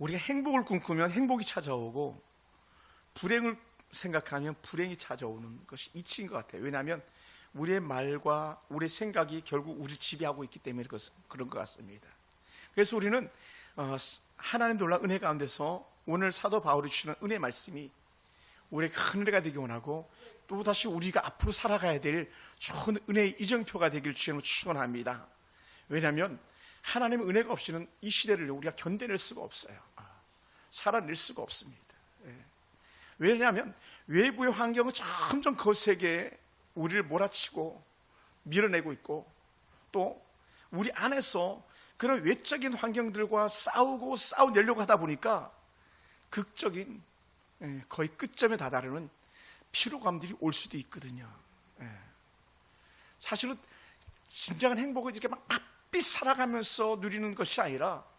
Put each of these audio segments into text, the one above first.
우리가 행복을 꿈꾸면 행복이 찾아오고 불행을 생각하면 불행이 찾아오는 것이 이치인 것 같아요. 왜냐하면 우리의 말과 우리의 생각이 결국 우리를 지배하고 있기 때문에 그런 것 같습니다. 그래서 우리는 하나님 놀라운 은혜 가운데서 오늘 사도 바울이 주시는 은혜 말씀이 우리에게 큰 은혜가 되기 원하고 또다시 우리가 앞으로 살아가야 될 좋은 은혜의 이정표가 되길 주님으로 축원합니다. 왜냐하면 하나님의 은혜가 없이는 이 시대를 우리가 견뎌낼 수가 없어요. 살아낼 수가 없습니다. 왜냐하면 외부의 환경은 점점 거세게 우리를 몰아치고 밀어내고 있고 또 우리 안에서 그런 외적인 환경들과 싸우내려고 하다 보니까 극적인 거의 끝점에 다다르는 피로감들이 올 수도 있거든요. 사실은 진정한 행복은 이렇게 막 바삐 살아가면서 누리는 것이 아니라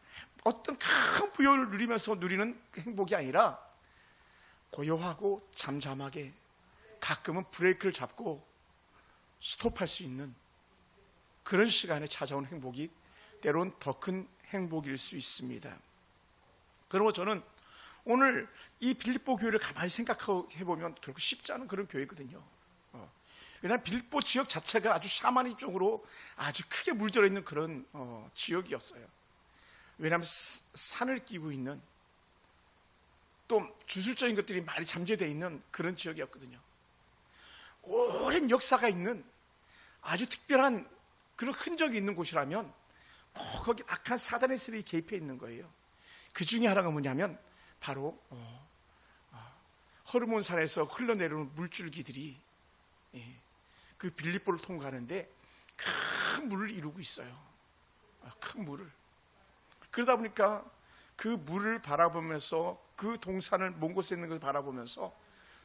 어떤 큰 부여를 누리면서 누리는 행복이 아니라 고요하고 잠잠하게 가끔은 브레이크를 잡고 스톱할 수 있는 그런 시간에 찾아온 행복이 때론 더 큰 행복일 수 있습니다. 그리고 저는 오늘 이 빌립보 교회를 가만히 생각해 보면 결국 쉽지 않은 그런 교회거든요. 왜냐하면 빌립보 지역 자체가 아주 샤머니 쪽으로 아주 크게 물들어 있는 그런 지역이었어요. 왜냐하면 산을 끼고 있는 또 주술적인 것들이 많이 잠재되어 있는 그런 지역이었거든요. 오랜 역사가 있는 아주 특별한 그런 흔적이 있는 곳이라면 거기 악한 사단의 세력이 개입해 있는 거예요. 그 중에 하나가 뭐냐면 바로 허르몬산에서 흘러내려오는 물줄기들이 그 빌립보를 통과하는데 큰 물을 이루고 있어요. 큰 물을. 그러다 보니까 그 물을 바라보면서 그 동산을 먼 곳에 있는 것을 바라보면서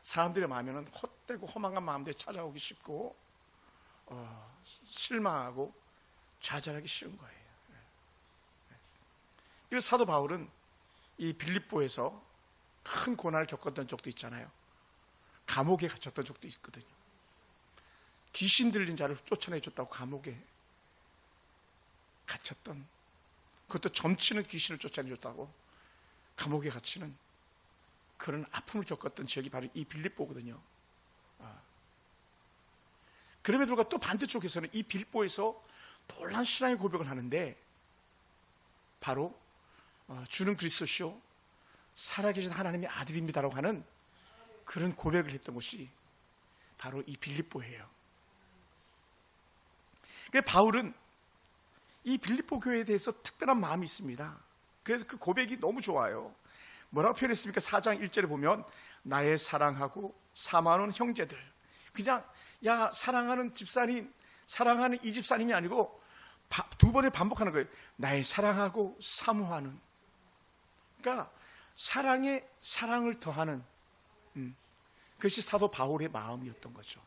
사람들의 마음에는 헛되고 허망한 마음들이 찾아오기 쉽고 실망하고 좌절하기 쉬운 거예요. 그래서 사도 바울은 이 빌립보에서 큰 고난을 겪었던 적도 있잖아요. 감옥에 갇혔던 적도 있거든요. 귀신 들린 자를 쫓아내줬다고 감옥에 갇혔던, 그것도 점치는 귀신을 쫓아내줬다고 감옥에 갇히는 그런 아픔을 겪었던 지역이 바로 이 빌립보거든요. 그럼에도 불구하고 또 반대쪽에서는 이 빌립보에서 놀라운 신앙의 고백을 하는데 바로 주는 그리스도시요 살아계신 하나님의 아들입니다라고 하는 그런 고백을 했던 곳이 바로 이 빌립보예요. 그래서 바울은 이 빌립보 교회에 대해서 특별한 마음이 있습니다. 그래서 그 고백이 너무 좋아요. 뭐라고 표현했습니까? 4장 1절에 보면 나의 사랑하고 사모하는 형제들, 그냥 야 사랑하는 집사님, 사랑하는 이 집사님이 아니고 두 번에 반복하는 거예요. 나의 사랑하고 사모하는. 그러니까 사랑에 사랑을 더하는 그것이 사도 바울의 마음이었던 거죠.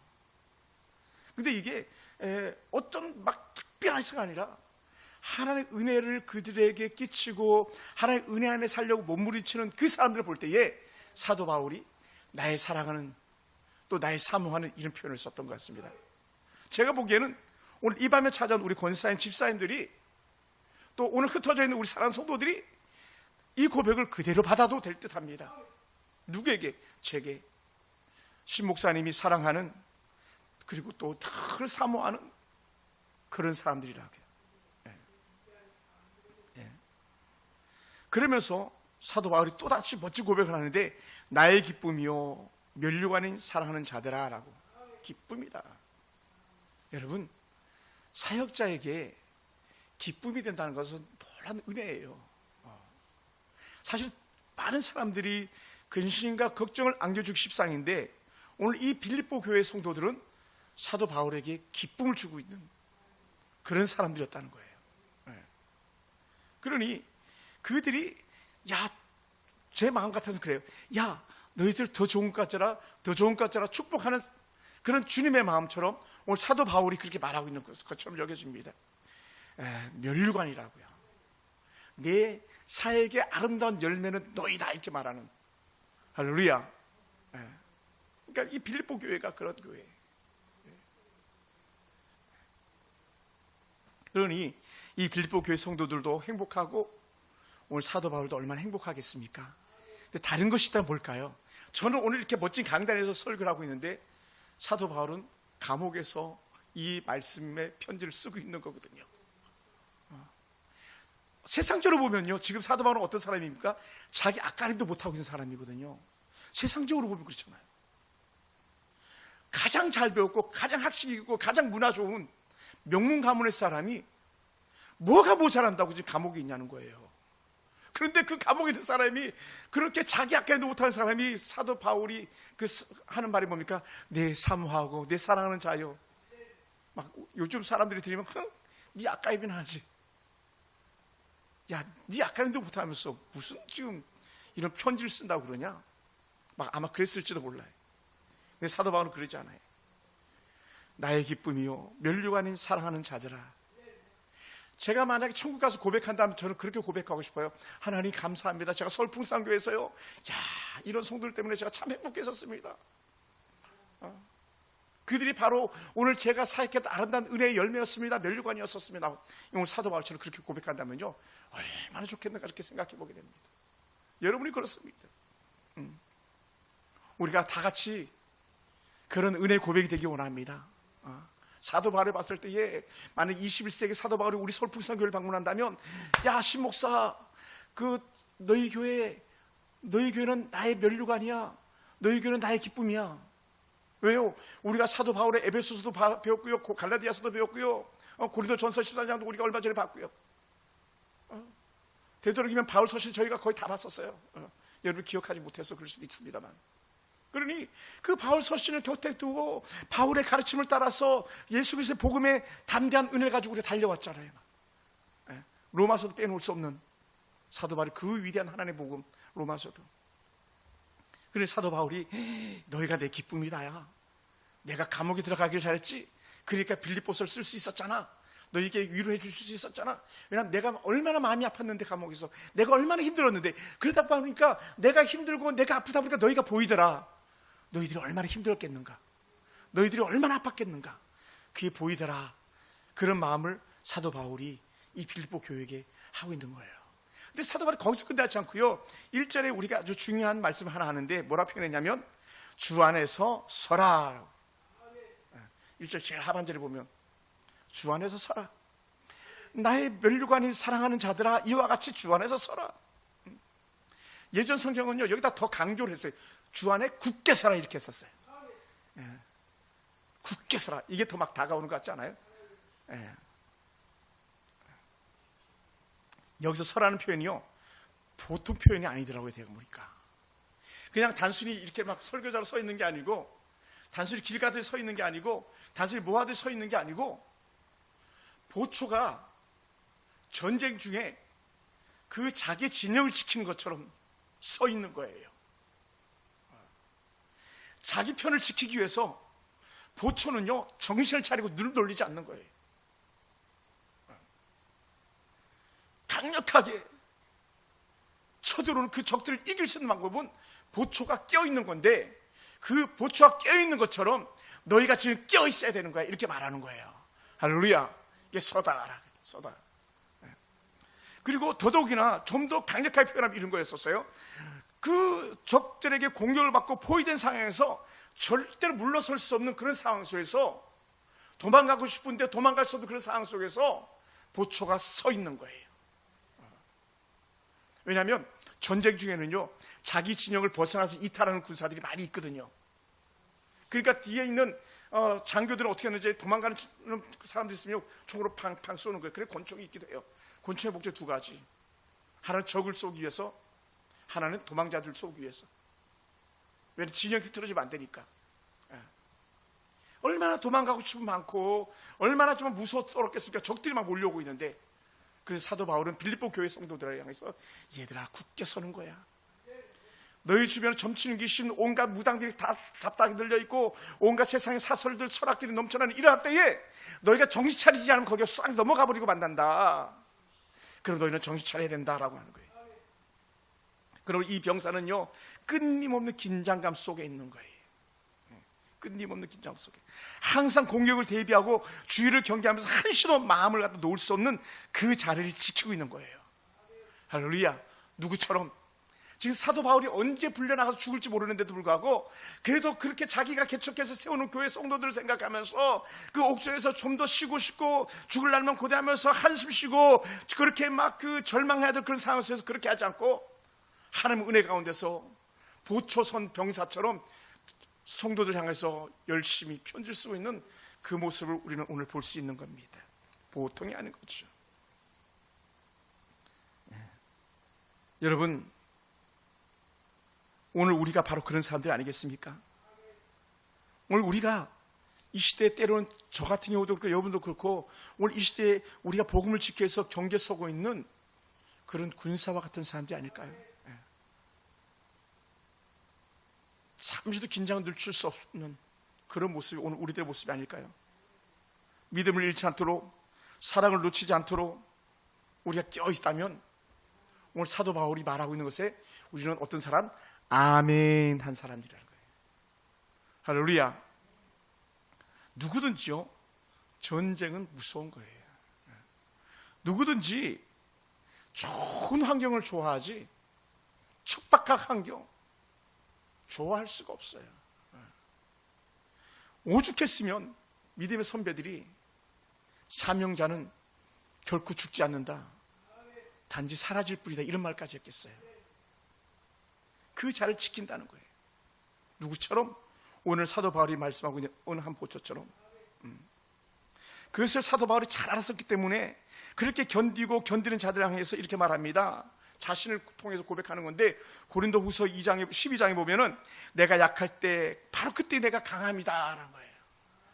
그런데 이게 어떤 막 특별한 것이 아니라 하나님의 은혜를 그들에게 끼치고 하나님의 은혜 안에 살려고 몸부림치는 그 사람들을 볼 때에 사도 바울이 나의 사랑하는 또 나의 사모하는 이런 표현을 썼던 것 같습니다. 제가 보기에는 오늘 이 밤에 찾아온 우리 권사님, 집사님들이 또 오늘 흩어져 있는 우리 사랑하는 성도들이 이 고백을 그대로 받아도 될 듯 합니다. 누구에게? 제게. 신 목사님이 사랑하는 그리고 또 늘 사모하는 그런 사람들이라고요. 그러면서 사도 바울이 또다시 멋진 고백을 하는데 나의 기쁨이요 면류관인 사랑하는 자들아 라고. 기쁨이다. 여러분, 사역자에게 기쁨이 된다는 것은 놀라운 은혜예요. 사실 많은 사람들이 근심과 걱정을 안겨주기 십상인데 오늘 이 빌립보 교회 성도들은 사도 바울에게 기쁨을 주고 있는 그런 사람들이었다는 거예요. 그러니 그들이 제 마음 같아서 그래요. 너희들 더 좋은 것 같잖아, 더 좋은 것 같잖아 축복하는 그런 주님의 마음처럼 오늘 사도 바울이 그렇게 말하고 있는 것처럼 여겨집니다. 면류관이라고요. 내 사역의 아름다운 열매는 너희다 이렇게 말하는. 할렐루야. 그러니까 이 빌립보 교회가 그런 교회예요. 그러니 이 빌립보 교회 성도들도 행복하고 오늘 사도 바울도 얼마나 행복하겠습니까? 근데 다른 것이 있다면 뭘까요? 저는 오늘 이렇게 멋진 강단에서 설교를 하고 있는데 사도 바울은 감옥에서 이 말씀의 편지를 쓰고 있는 거거든요. 세상적으로 보면요, 지금 사도 바울은 어떤 사람입니까? 자기 앞가림도 못하고 있는 사람이거든요. 세상적으로 보면 그렇잖아요. 가장 잘 배웠고 가장 학식이 있고 가장 문화 좋은 명문 가문의 사람이 뭐가 모자란다고 지금 감옥에 있냐는 거예요. 그런데 그 감옥에 있는 사람이 그렇게 자기 앞가림도 못하는 사람이 사도 바울이 하는 말이 뭡니까? 내 사모하고 내 사랑하는 자요. 막 요즘 사람들이 들으면 네 앞가림이나 하지. 야, 네 앞가림도 못하면서 무슨 지금 이런 편지를 쓴다고 그러냐? 막 아마 그랬을지도 몰라요. 근데 사도 바울은 그러지 않아요. 나의 기쁨이요 면류가 아닌 사랑하는 자들아. 제가 만약에 천국 가서 고백한다면 저는 그렇게 고백하고 싶어요. 하나님 감사합니다. 제가 설풍산교에서요, 야, 이런 성도들 때문에 제가 참 행복했었습니다. 그들이 바로 오늘 제가 사역했던 아름다운 은혜의 열매였습니다. 면류관이었었습니다. 오늘 사도 바울처럼 그렇게 고백한다면요, 얼마나 좋겠는가 그렇게 생각해 보게 됩니다. 여러분이 그렇습니다. 우리가 다 같이 그런 은혜 고백이 되기 원합니다. 사도 바울을 봤을 때에 만약 21세기 사도 바울이 우리 설풍산교를 방문한다면, 야, 신목사, 너희 교회는 나의 면류관이야. 너희 교회는 나의 기쁨이야. 왜요? 우리가 사도 바울의 에베소서도 배웠고요, 갈라디아서도 배웠고요, 고린도전서 14장도 우리가 얼마 전에 봤고요. 되도록이면 바울 서신 저희가 거의 다 봤었어요. 여러분 기억하지 못해서 그럴 수도 있습니다만, 그러니 그 바울 서신을 곁에 두고 바울의 가르침을 따라서 예수 그리스도의 복음에 담대한 은혜를 가지고 우리가 달려왔잖아요. 로마서도 빼놓을 수 없는 사도 바울의 그 위대한 하나님의 복음, 로마서도. 그래서 사도 바울이 너희가 내 기쁨이다야. 내가 감옥에 들어가길 잘했지. 그러니까 빌립보서를 쓸 수 있었잖아. 너희에게 위로해 줄 수 있었잖아. 왜냐하면 내가 얼마나 마음이 아팠는데, 감옥에서 내가 얼마나 힘들었는데, 그러다 보니까 내가 힘들고 내가 아프다 보니까 너희가 보이더라. 너희들이 얼마나 힘들었겠는가, 너희들이 얼마나 아팠겠는가, 그게 보이더라. 그런 마음을 사도 바울이 이 빌립보 교회에게 하고 있는 거예요. 근데 사도 바울이 거기서 끝나지 않고요, 1절에 우리가 아주 중요한 말씀을 하나 하는데 뭐라 표현했냐면 주 안에서 서라. 1절 제일 하반절에 보면 주 안에서 서라. 나의 면류관인 사랑하는 자들아, 이와 같이 주 안에서 서라. 예전 성경은요, 여기다 더 강조를 했어요. 주 안에 굳게 서라, 이렇게 했었어요. 굳게 서라. 이게 더 막 다가오는 것 같지 않아요? 여기서 서라는 표현이요, 보통 표현이 아니더라고요. 제가 보니까 그냥 단순히 이렇게 막 설교자로 서 있는 게 아니고, 단순히 길 가듯이 서 있는 게 아니고, 단순히 뭐 하듯이 서 있는 게 아니고, 보초가 전쟁 중에 그 자기 진영을 지키는 것처럼 서 있는 거예요. 자기 편을 지키기 위해서 보초는요, 정신을 차리고 눈을 돌리지 않는 거예요. 강력하게 쳐들어오는 그 적들을 이길 수 있는 방법은 보초가 깨어있는 건데, 그 보초가 깨어있는 것처럼 너희가 지금 깨어있어야 되는 거야, 이렇게 말하는 거예요. 할렐루야. 이게 서다. 그리고 더더욱이나 좀 더 강력하게 표현하면 이런 거였었어요. 그 적들에게 공격을 받고 포위된 상황에서 절대로 물러설 수 없는 그런 상황 속에서, 도망가고 싶은데 도망갈 수 없는 그런 상황 속에서 보초가 서 있는 거예요. 왜냐하면 전쟁 중에는요, 자기 진영을 벗어나서 이탈하는 군사들이 많이 있거든요. 그러니까 뒤에 있는 장교들은 어떻게 하는지, 도망가는 사람들이 있으면 총으로 팡팡 쏘는 거예요. 그래 권총이 있기도 해요. 권총의 목적 두 가지. 하나는 적을 쏘기 위해서, 하나는 도망자들을 쏘기 위해서. 왜냐하면 진영이 흐트러지면 안 되니까. 얼마나 도망가고 싶은 많고, 얼마나 좀 무서웠겠습니까? 적들이 막 몰려오고 있는데. 그래서 사도 바울은 빌립보 교회 성도들을 향해서, 얘들아, 굳게 서는 거야. 너희 주변에 점치는 귀신, 온갖 무당들이 다 잡다하게 들려있고, 온갖 세상의 사설들, 철학들이 넘쳐나는 이러한 때에 너희가 정신 차리지 않으면 거기에 싹 넘어가 버리고 만난다. 그럼 너희는 정신 차려야 된다라고 하는 거예요. 그리고 이 병사는요, 끊임없는 긴장감 속에 있는 거예요. 끊임없는 긴장 속에 항상 공격을 대비하고 주의를 경계하면서 한시도 마음을 갖다 놓을 수 없는 그 자리를 지키고 있는 거예요. 할렐루야. 누구처럼? 지금 사도 바울이 언제 불려나가서 죽을지 모르는데도 불구하고 그래도 그렇게 자기가 개척해서 세우는 교회 성도들을 생각하면서 그 옥조에서 좀 더 쉬고 싶고 죽을 날만 고대하면서 한숨 쉬고 그렇게 막 그 절망해야 될 그런 상황 속에서 그렇게 하지 않고 하나님 은혜 가운데서 보초선 병사처럼 성도들 향해서 열심히 편지를 쓰고 있는 그 모습을 우리는 오늘 볼 수 있는 겁니다. 보통이 아닌 거죠. 여러분, 오늘 우리가 바로 그런 사람들 아니겠습니까? 오늘 우리가 이 시대에 때로는 저 같은 경우도 그렇고 여러분도 그렇고 오늘 이 시대에 우리가 복음을 지키기 위해서 경계 서고 있는 그런 군사와 같은 사람들이 아닐까요? 잠시도 긴장을 늦출 수 없는 그런 모습이 오늘 우리들의 모습이 아닐까요? 믿음을 잃지 않도록, 사랑을 놓치지 않도록 우리가 깨어있다면 오늘 사도 바울이 말하고 있는 것에 우리는 어떤 사람? 아멘 한 사람들이라는 거예요. 할렐루야. 누구든지요, 전쟁은 무서운 거예요. 누구든지 좋은 환경을 좋아하지 척박한 환경 좋아할 수가 없어요. 오죽했으면 믿음의 선배들이 사명자는 결코 죽지 않는다, 단지 사라질 뿐이다, 이런 말까지 했겠어요. 그 자를 지킨다는 거예요. 누구처럼? 오늘 사도 바울이 말씀하고 있는 어느 한 보초처럼. 그것을 사도 바울이 잘 알았었기 때문에 그렇게 견디고 견디는 자들 향해서 이렇게 말합니다. 자신을 통해서 고백하는 건데, 고린도 후서 12장에 보면은 내가 약할 때 바로 그때 내가 강함이다 라는 거예요.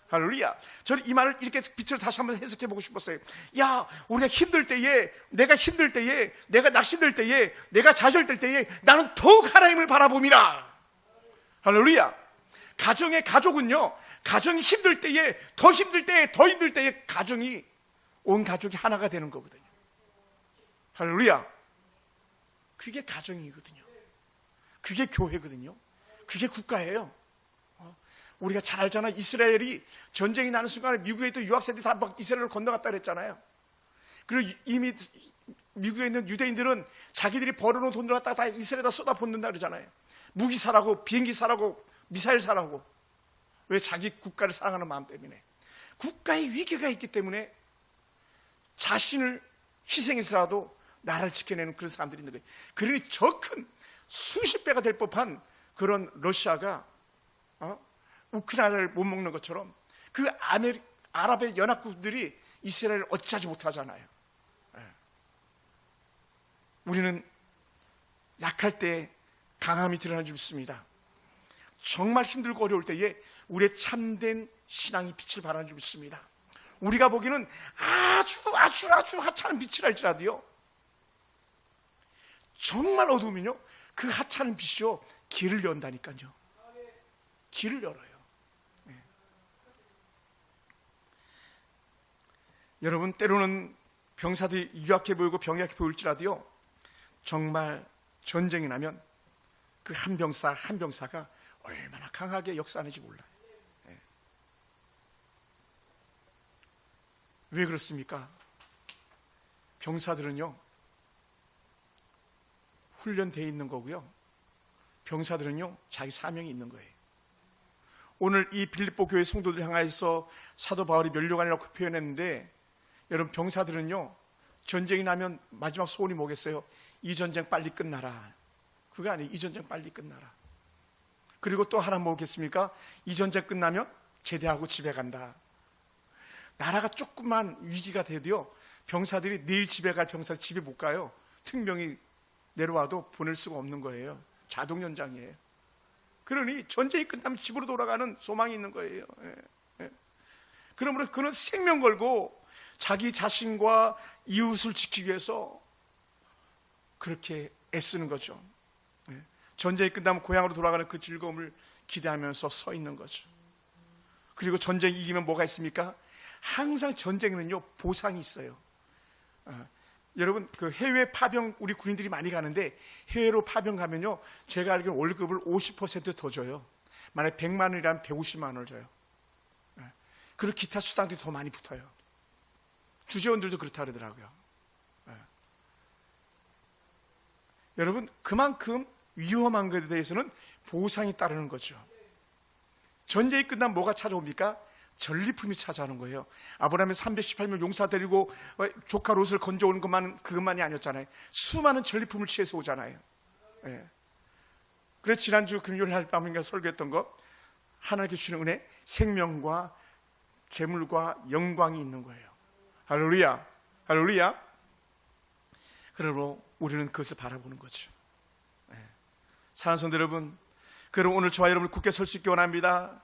할렐루야. 저는 이 말을 이렇게 빛으로 다시 한번 해석해 보고 싶었어요. 야, 우리가 힘들 때에, 내가 힘들 때에, 내가 낙심될 때에, 내가 좌절될 때에 나는 더욱 하나님을 바라봅니다. 할렐루야. 가정의 가족은요, 가정이 힘들 때에, 더 힘들 때에, 더 힘들 때에 가정이, 온 가족이 하나가 되는 거거든요. 할렐루야. 그게 가정이거든요. 그게 교회거든요. 그게 국가예요. 우리가 잘 알잖아요. 이스라엘이 전쟁이 나는 순간에 미국에 있던 유학생들이 다 막 이스라엘을 건너갔다 그랬잖아요. 그리고 이미 미국에 있는 유대인들은 자기들이 벌어놓은 돈을 갖다가 다 이스라엘에다 쏟아붓는다 그러잖아요. 무기 사라고, 비행기 사라고, 미사일 사라고. 왜? 자기 국가를 사랑하는 마음 때문에. 국가의 위기가 있기 때문에 자신을 희생해서라도 나라를 지켜내는 그런 사람들이 있는 거예요. 그러니 저 큰 수십 배가 될 법한 그런 러시아가 우크라이나를 못 먹는 것처럼 그 아랍의 연합국들이 이스라엘을 어찌하지 못하잖아요. 우리는 약할 때 강함이 드러나 주십니다. 정말 힘들고 어려울 때에 우리의 참된 신앙이 빛을 발하는 줄 믿습니다. 우리가 보기에는 아주 하찮은 빛을 할지라도요, 정말 어두우면요, 그 하찮은 빛이요 길을 연다니까요. 길을 열어요. 여러분, 때로는 병사들이 유약해 보이고 병약해 보일지라도요, 정말 전쟁이 나면 그 한 병사 한 병사가 얼마나 강하게 역사하는지 몰라요. 왜 그렇습니까? 병사들은요, 훈련되어 있는 거고요, 병사들은요 자기 사명이 있는 거예요. 오늘 이 빌립보 교회 성도들 향해서 사도 바울이 면류관이라고 표현했는데, 여러분, 병사들은요 전쟁이 나면 마지막 소원이 뭐겠어요? 이 전쟁 빨리 끝나라. 그거 아니에요. 이 전쟁 빨리 끝나라. 그리고 또 하나 뭐겠습니까? 이 전쟁 끝나면 제대하고 집에 간다. 나라가 조금만 위기가 돼도요, 병사들이 내일 집에 갈 병사들 집에 못 가요. 특명이 내려와도 보낼 수가 없는 거예요. 자동 연장이에요. 그러니 전쟁이 끝나면 집으로 돌아가는 소망이 있는 거예요. 그러므로 그는 생명 걸고 자기 자신과 이웃을 지키기 위해서 그렇게 애쓰는 거죠. 전쟁이 끝나면 고향으로 돌아가는 그 즐거움을 기대하면서 서 있는 거죠. 그리고 전쟁이 이기면 뭐가 있습니까? 항상 전쟁에는요 보상이 있어요. 여러분, 그 해외 파병 우리 군인들이 많이 가는데, 해외로 파병 가면요, 제가 알기로는 월급을 50% 더 줘요. 만약에 100만 원이라면 150만 원을 줘요. 그리고 기타 수당들이 더 많이 붙어요. 주재원들도 그렇다 그러더라고요. 여러분, 그만큼 위험한 것에 대해서는 보상이 따르는 거죠. 전쟁이 끝나면 뭐가 찾아옵니까? 전리품이 찾아오는 거예요. 아브라함이 318명 용사 데리고 조카 롯을 건져오는 그것만이 아니었잖아요. 수많은 전리품을 취해서 오잖아요. 예. 그래서 지난주 금요일 날 밤인가 설교했던 것, 하나님께 주시는 은혜, 생명과 재물과 영광이 있는 거예요. 할렐루야, 할렐루야. 그러므로 우리는 그것을 바라보는 거죠. 예. 사랑하는 성도 여러분, 그럼 오늘 저와 여러분을 굳게 설 수 있게 원합니다.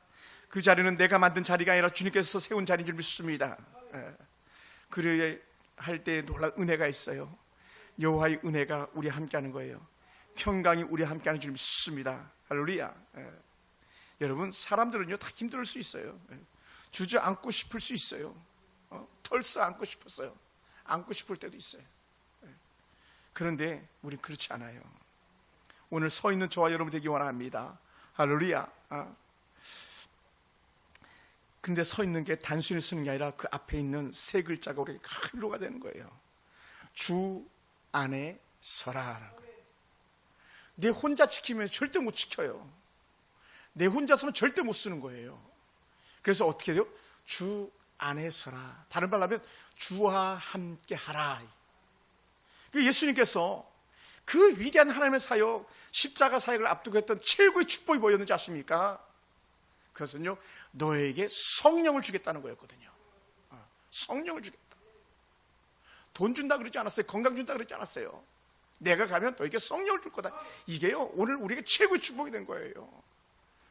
그 자리는 내가 만든 자리가 아니라 주님께서 세운 자리인 줄 믿습니다. 예. 그래야 할 때 놀라운 은혜가 있어요. 여호와의 은혜가 우리와 함께하는 거예요. 평강이 우리와 함께하는 줄 믿습니다. 할렐루야. 예. 여러분, 사람들은요 다 힘들 수 있어요. 예. 주저앉고 싶을 수 있어요. 털썩 앉고 싶었어요. 앉고 싶을 때도 있어요. 예. 그런데 우린 그렇지 않아요. 오늘 서 있는 저와 여러분 되기 원합니다. 할렐루야. 근데 서 있는 게 단순히 서는 게 아니라 그 앞에 있는 세 글자가 우리에게 큰 위로가 되는 거예요. 주 안에 서라. 내 혼자 지키면 절대 못 지켜요. 내 혼자 서면 절대 못 쓰는 거예요. 그래서 어떻게 돼요? 주 안에 서라. 다른 말로 하면 주와 함께 하라. 예수님께서 그 위대한 하나님의 사역, 십자가 사역을 앞두고 했던 최고의 축복이 뭐였는지 아십니까? 그것은요, 너에게 성령을 주겠다는 거였거든요. 성령을 주겠다. 돈 준다 그러지 않았어요. 건강 준다 그러지 않았어요. 내가 가면 너에게 성령을 줄 거다. 이게요, 오늘 우리에게 최고의 축복이 된 거예요.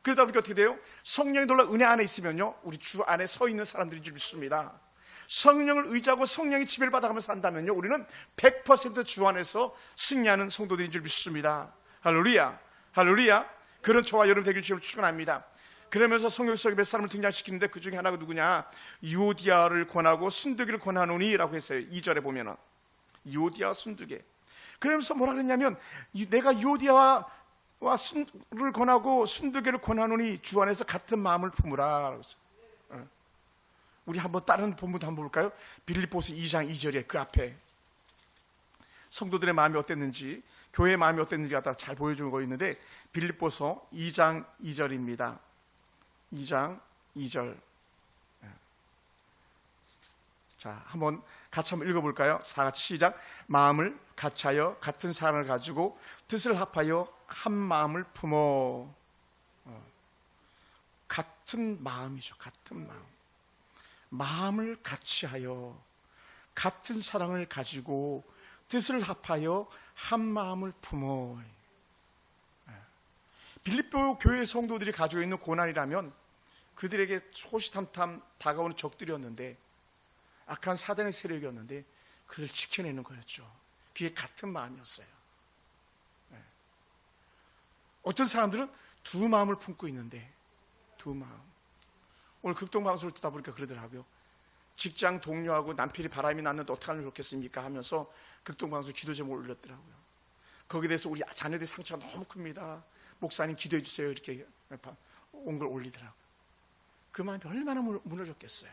그러다 보니까 어떻게 돼요? 성령이 놀라 은혜 안에 있으면요, 우리 주 안에 서 있는 사람들인 줄 믿습니다. 성령을 의지하고 성령의 지배를 받아가면서 산다면요, 우리는 100% 주 안에서 승리하는 성도들인 줄 믿습니다. 할렐루야, 할렐루야. 그런 저와 여러분 되길 주를 축원합니다. 그러면서 성경 속에 몇 사람을 등장시키는데 그 중에 하나가 누구냐? 유오디아를 권하고 순두기를 권하노니 라고 했어요. 2절에 보면은 유오디아 순두기. 그러면서 뭐라 그랬냐면, 내가 유오디아와 순을 권하고 순두기를 권하노니 주 안에서 같은 마음을 품으라. 우리 한번 다른 본문도 한번 볼까요? 빌립보서 2장 2절에 그 앞에 성도들의 마음이 어땠는지, 교회의 마음이 어땠는지 갖다 잘 보여주는 거 있는데, 빌립보서 2장 2절입니다. 2장 2절. 자, 한번 같이 한번 읽어볼까요? 다 같이 시작. 마음을 같이하여 같은 사랑을 가지고 뜻을 합하여 한 마음을 품어. 같은 마음이죠. 같은 마음. 마음을 같이하여 같은 사랑을 가지고 뜻을 합하여 한 마음을 품어. 빌립보 교회 성도들이 가지고 있는 고난이라면 그들에게 호시탐탐 다가오는 적들이었는데, 악한 사단의 세력이었는데 그들 지켜내는 거였죠. 그게 같은 마음이었어요. 어떤 사람들은 두 마음을 품고 있는데, 두 마음. 오늘 극동방송을 듣다 보니까 그러더라고요. 직장 동료하고 남편이 바람이 났는데 어떻게 하면 좋겠습니까 하면서 극동방송 기도 제목을 올렸더라고요. 거기에 대해서 우리 자녀들의 상처가 너무 큽니다. 목사님 기도해 주세요. 이렇게 온 걸 올리더라고요. 그 마음이 얼마나 무너졌겠어요.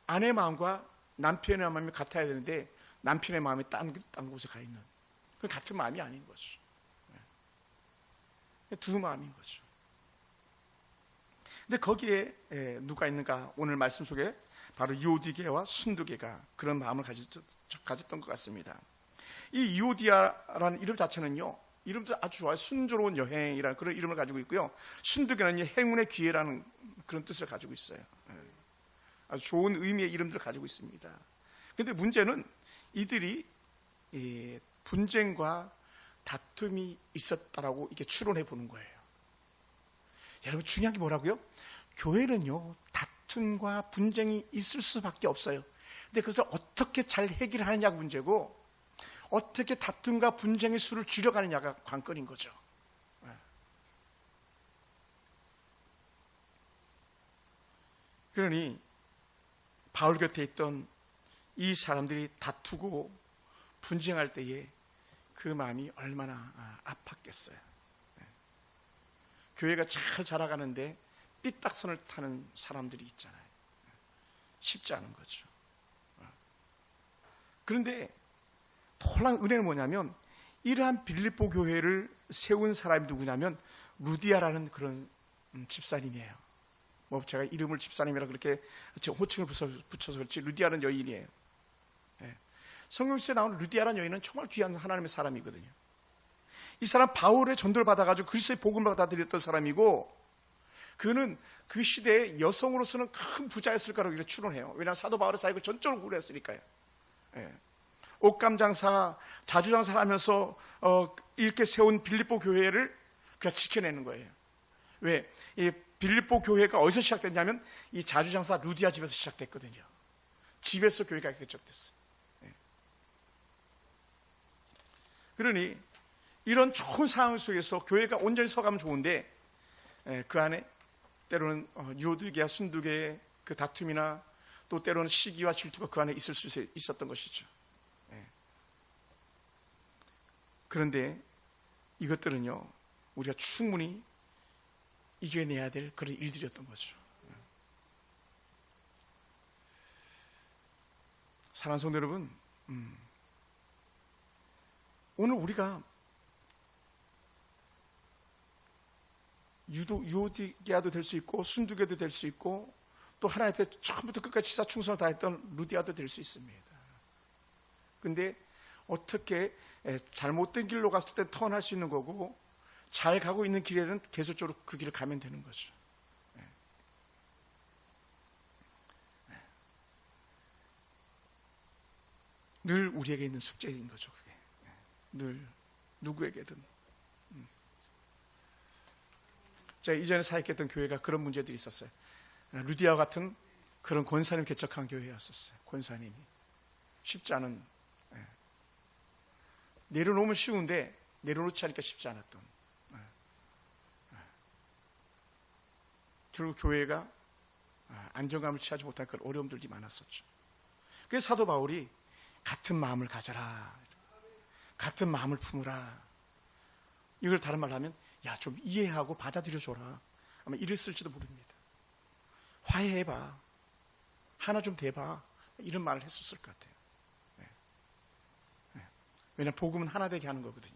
아내의 마음과 남편의 마음이 같아야 되는데 남편의 마음이 딴 곳에 가 있는, 그 같은 마음이 아닌 거죠. 두 마음인 거죠. 근데 거기에 누가 있는가? 오늘 말씀 속에 바로 유오디게와 순두게가 그런 마음을 가졌던 것 같습니다. 이 유오디아라는 이름 자체는요, 이름도 아주 좋아요. 순조로운 여행이라는 그런 이름을 가지고 있고요. 순두개는 행운의 기회라는 그런 뜻을 가지고 있어요. 아주 좋은 의미의 이름들을 가지고 있습니다. 그런데 문제는 이들이 분쟁과 다툼이 있었다라고 이렇게 추론해 보는 거예요. 여러분, 중요한 게 뭐라고요? 교회는요, 다툼과 분쟁이 있을 수밖에 없어요. 근데 그것을 어떻게 잘 해결하느냐가 문제고, 어떻게 다툼과 분쟁의 수를 줄여가느냐가 관건인 거죠. 그러니 바울 곁에 있던 이 사람들이 다투고 분쟁할 때에 그 마음이 얼마나 아팠겠어요. 교회가 잘 자라가는데 삐딱선을 타는 사람들이 있잖아요. 쉽지 않은 거죠. 그런데 놀라운 은혜는 뭐냐면 이러한 빌립보 교회를 세운 사람이 누구냐면 루디아라는 그런 집사님이에요. 뭐 제가 이름을 집사님이라 그렇게 호칭을 붙여서 그렇지 루디아는 여인이에요. 예. 성경에서 나오는 루디아라는 여인은 정말 귀한 하나님의 사람이거든요. 이 사람 바울의 전도를 받아가지고 그리스도의 복음을 받아들였던 사람이고, 그는 그 시대에 여성으로서는 큰 부자였을 거라고 이렇게 추론해요. 왜냐하면 사도 바울의 사역을 전적으로 구했으니까요. 예. 옷감 장사, 자주 장사를 하면서 이렇게 세운 빌립보 교회를 그가 지켜내는 거예요. 왜? 이 빌립보 교회가 어디서 시작됐냐면 이 자주 장사 루디아 집에서 시작됐거든요. 집에서 교회가 개척됐어요. 예. 그러니 이런 좋은 상황 속에서 교회가 온전히 서가면 좋은데, 그 안에 때로는 유오디게와 순두개의 그 다툼이나 또 때로는 시기와 질투가 그 안에 있을 수 있었던 것이죠. 그런데 이것들은요, 우리가 충분히 이겨내야 될 그런 일들이었던 거죠. 사랑하는 성도 여러분, 오늘 우리가 유오디게아도 될 수 있고 순두개도 될 수 있고 또 하나님 앞에 처음부터 끝까지 지사 충성을 다했던 루디아도 될 수 있습니다. 그런데 어떻게 잘못된 길로 갔을 때 턴할 수 있는 거고, 잘 가고 있는 길에는 계속적으로 그 길을 가면 되는 거죠. 늘 우리에게 있는 숙제인 거죠. 그게. 늘 누구에게든. 제가 이전에 사역했던 교회가 그런 문제들이 있었어요. 루디아 같은 그런 권사님 개척한 교회였었어요. 권사님이 쉽지 않은, 내려놓으면 쉬운데 내려놓지 않으니까 쉽지 않았던, 결국 교회가 안정감을 취하지 못한 그런 어려움들이 많았었죠. 그래서 사도 바울이 같은 마음을 가져라, 같은 마음을 품으라, 이걸 다른 말로 하면 야, 좀 이해하고 받아들여줘라, 아마 이랬을지도 모릅니다. 화해해봐, 하나 좀 돼봐, 이런 말을 했었을 것 같아요. 왜냐하면 복음은 하나 되게 하는 거거든요.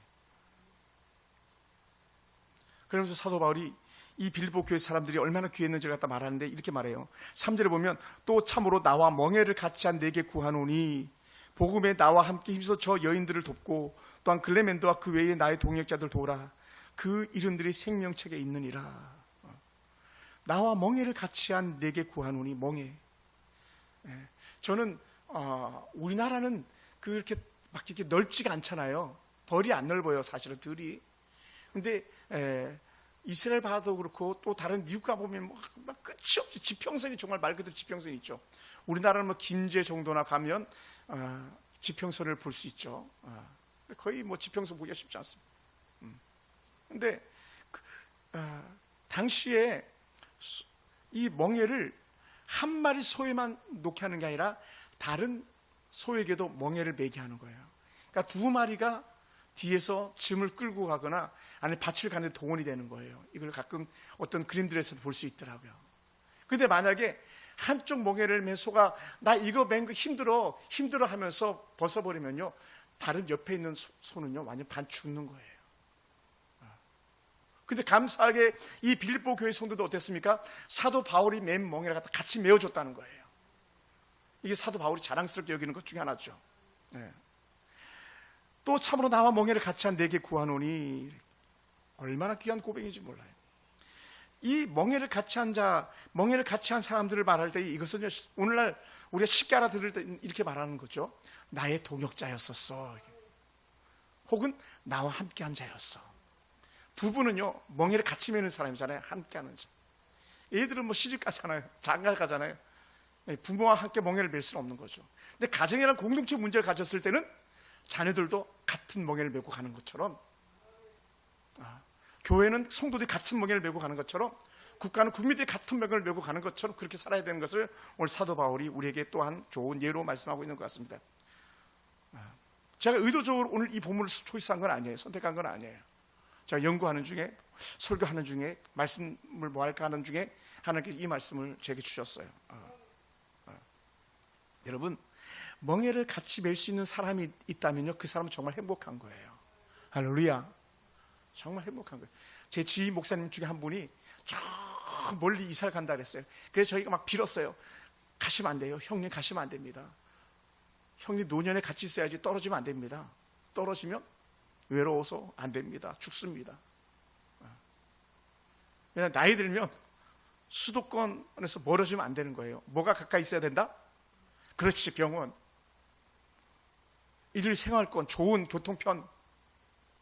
그러면서 사도 바울이 이 빌립보 교회 사람들이 얼마나 귀했는지를 갖다 말하는데 이렇게 말해요. 3절에 보면 또 참으로 나와 멍에를 같이 한 내게 구하노니 복음에 나와 함께 힘써 저 여인들을 돕고 또한 글레멘드와 그 외에 나의 동역자들 도우라. 그 이름들이 생명책에 있느니라. 나와 멍에를 같이 한 내게 구하노니. 멍에. 저는 우리나라는 그렇게 막 이렇게 넓지가 않잖아요. 벌이 안 넓어요, 사실은 들이. 근데 이스라엘 바다도 그렇고 또 다른 미국 가보면 막 끝이 없이 지평선이, 정말 말 그대로 지평선이 있죠. 우리나라는 뭐 김제 정도나 가면 지평선을 볼 수 있죠. 거의 뭐 지평선 보기가 쉽지 않습니다. 근데 당시에 이 멍에를 한 마리 소에만 놓게 하는 게 아니라 다른 소에게도 멍에를 매게 하는 거예요. 그러니까 두 마리가 뒤에서 짐을 끌고 가거나 아니 밭을 가는 데 동원이 되는 거예요. 이걸 가끔 어떤 그림들에서도 볼 수 있더라고요. 근데 만약에 한쪽 멍에를 맨 소가 나 이거 맨 거 힘들어 하면서 벗어버리면요, 다른 옆에 있는 소는요 완전 반 죽는 거예요. 근데 감사하게 이 빌립보 교회 성도도 어땠습니까? 사도 바울이 맨 멍에를 갖다 같이 메어줬다는 거예요. 이게 사도 바울이 자랑스럽게 여기는 것 중에 하나죠. 또 참으로 나와 멍에를 같이 한 내게 구하노니. 얼마나 귀한 고백인지 몰라요. 이 멍에를 같이 한 자, 멍에를 같이 한 사람들을 말할 때 이것은 오늘날 우리가 쉽게 알아들을 때 이렇게 말하는 거죠. 나의 동역자였었어, 혹은 나와 함께한 자였어. 부부는요 멍에를 같이 매는 사람이잖아요. 함께하는 자. 애들은 뭐 시집 가잖아요, 장가 가잖아요. 부모와 함께 멍에를 맬 수는 없는 거죠. 근데 가정이라는 공동체 문제를 가졌을 때는 자녀들도 같은 멍에를 메고 가는 것처럼, 교회는 성도들이 같은 멍에를 메고 가는 것처럼, 국가는 국민들이 같은 멍에를 메고 가는 것처럼 그렇게 살아야 되는 것을 오늘 사도 바울이 우리에게 또한 좋은 예로 말씀하고 있는 것 같습니다. 제가 의도적으로 오늘 이 본문을 초이스한 건 아니에요. 선택한 건 아니에요. 제가 연구하는 중에, 설교하는 중에, 말씀을 뭐 할까 하는 중에 하나님께서 이 말씀을 제게 주셨어요. 여러분, 멍에를 같이 맬 수 있는 사람이 있다면요, 그 사람은 정말 행복한 거예요. 할렐루야. 정말 행복한 거예요. 제 지인 목사님 중에 한 분이 저 멀리 이사를 간다 그랬어요. 그래서 저희가 막 빌었어요. 가시면 안 돼요. 형님 가시면 안 됩니다. 형님 노년에 같이 있어야지, 떨어지면 안 됩니다. 떨어지면 외로워서 안 됩니다. 죽습니다. 왜냐하면 나이 들면 수도권에서 멀어지면 안 되는 거예요. 뭐가 가까이 있어야 된다? 그렇지, 병원, 일일 생활권, 좋은 교통편,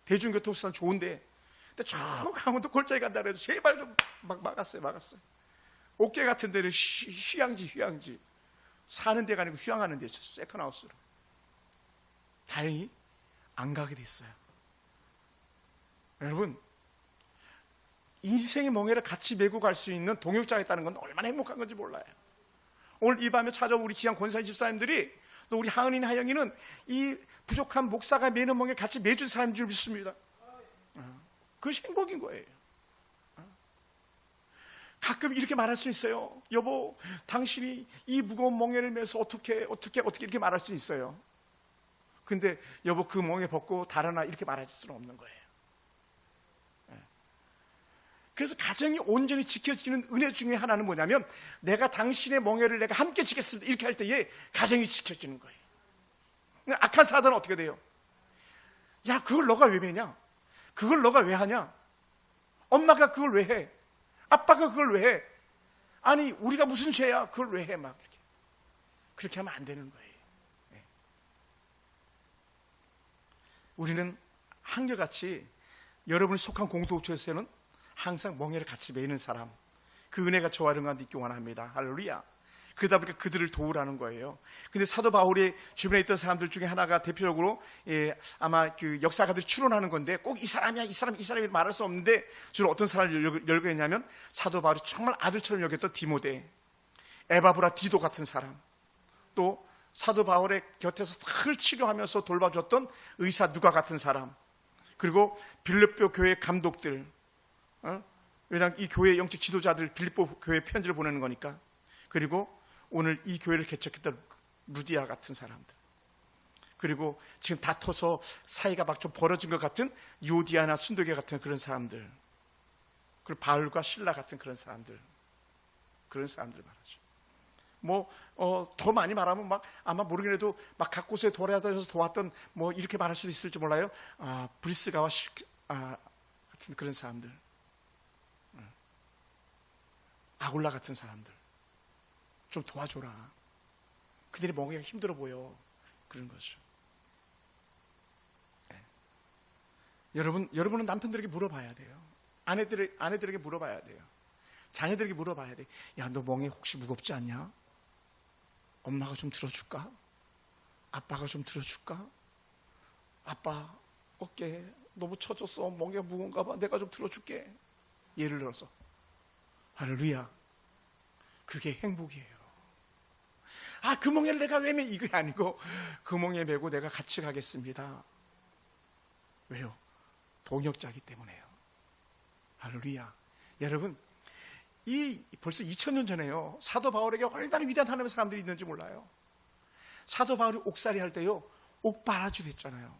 대중교통수단 좋은데, 근데 저 강원도 골짜기 간다 그래도 제발 좀 막았어요. 옥계 같은 데는 휴양지 사는 데가 아니고 휴양하는 데죠. 세컨하우스로. 다행히 안 가게 됐어요. 여러분, 인생의 멍에를 같이 메고 갈 수 있는 동역자가 있다는 건 얼마나 행복한 건지 몰라요. 오늘 이 밤에 찾아온 우리 귀한 권사님 집사님들이, 또 우리 하은이 하영이는 이 부족한 목사가 매는 멍에 같이 매준 사람인 줄 믿습니다. 그것이 행복인 거예요. 가끔 이렇게 말할 수 있어요. 여보, 당신이 이 무거운 멍에를 메서 어떻게 이렇게 말할 수 있어요. 근데 여보, 그 멍에 벗고 달아나, 이렇게 말할 수는 없는 거예요. 그래서 가정이 온전히 지켜지는 은혜 중에 하나는 뭐냐면, 내가 당신의 멍에를 내가 함께 지겠습니다, 이렇게 할 때에 가정이 지켜지는 거예요. 악한 사단은 어떻게 돼요? 야, 그걸 너가 왜 매냐? 그걸 너가 왜 하냐? 엄마가 그걸 왜 해? 아빠가 그걸 왜 해? 아니, 우리가 무슨 죄야? 그걸 왜 해? 막 그렇게 하면 안 되는 거예요. 네. 우리는 한결같이 여러분이 속한 공동체에서는 항상 멍에를 같이 매이는 사람, 그 은혜가 저와 여러분과 있기 원합니다. 할렐루야. 그러다 보니까 그들을 도우라는 거예요. 근데 사도 바울의 주변에 있던 사람들 중에 하나가 대표적으로 아마 그 역사가들이 추론하는 건데, 꼭 이 사람이야, 이 사람이 말할 수 없는데, 주로 어떤 사람을 열거했냐면, 사도 바울이 정말 아들처럼 여겼던 디모데, 에바브라 디도 같은 사람, 또 사도 바울의 곁에서 늘 치료하면서 돌봐줬던 의사 누가 같은 사람, 그리고 빌립보 교회 감독들, 왜냐하면 이 교회 영적 지도자들 빌립보 교회 편지를 보내는 거니까, 그리고 오늘 이 교회를 개척했던 루디아 같은 사람들, 그리고 지금 다퉈서 사이가 막 좀 벌어진 것 같은 요디아나 순도계 같은 그런 사람들, 그리고 바울과 실라 같은 그런 사람들 말하죠. 더 많이 말하면 아마 모르겠는데도 각 곳에 돌아다녀서 도왔던, 이렇게 말할 수도 있을지 몰라요. 브리스가와 같은 그런 사람들, 아굴라 같은 사람들 좀 도와줘라. 그들이 멍에가 힘들어 보여. 그런 거죠. 네. 여러분은 남편들에게 물어봐야 돼요. 아내들에게 물어봐야 돼요. 자녀들에게 물어봐야 돼. 야, 너 멍에 혹시 무겁지 않냐? 엄마가 좀 들어줄까? 아빠가 좀 들어줄까? 아빠 어깨 너무 처졌어. 멍에가 무거운가 봐. 내가 좀 들어줄게. 예를 들어서. 할렐루야. 그게 행복이에요. 그 멍에를 내가 왜 매? 이게 아니고, 그 멍에 메고 내가 같이 가겠습니다. 왜요? 동역자이기 때문에요. 할렐루야. 여러분, 벌써 2000년 전에요, 사도 바울에게 얼마나 위대한 하나님의 사람들이 있는지 몰라요. 사도 바울이 옥살이 할 때요, 옥바라지로 했잖아요.